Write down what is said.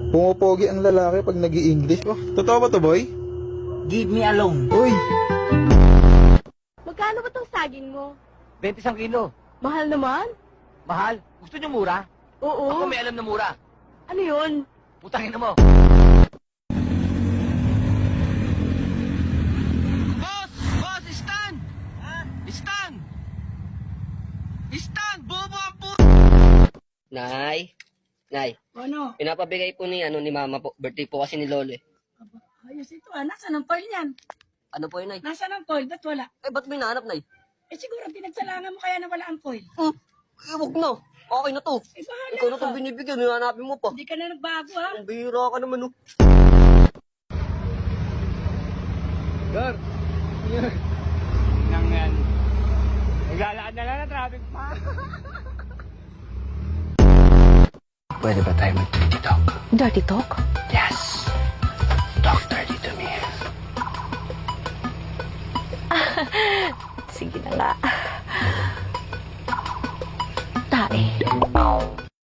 Pumopogi ang lalaki pag nag-i-English ba? Totoo ba to, boy? Give me alone. Uy! Magkano ba tong saging mo? 21 kilo. Mahal naman? Mahal? Gusto niyo mura? Oo. Ako may alam na mura. Ano yun? Putangin na mo. Boss! Boss! Stand! Stand! Stand! Bobo ang po... Nay, Ano? pinapabigay po ni mama po. Birthday po kasi ni Lolo eh. Ayos ito ah. Nasaan ang coil niyan? Ano po yun, Nay? Nasaan ang coil? Ba't wala? Eh, ba't may nahanap, Nay? Eh siguro pinagsalangan mo kaya na wala ang coil. Eh, wag na. Okay na to. Eh bahala Ikaw na ka. itong binibigyan. Hanapin mo pa. Hindi ka na nagbago ha. Ang bihira ka naman, oh. Gar! Nang yan. Naglalaan na lang ng traffic pa. Pwede ba tayo mag-dirty talk? Dirty talk? Yes. Talk dirty to me. Sige na nga. Tae.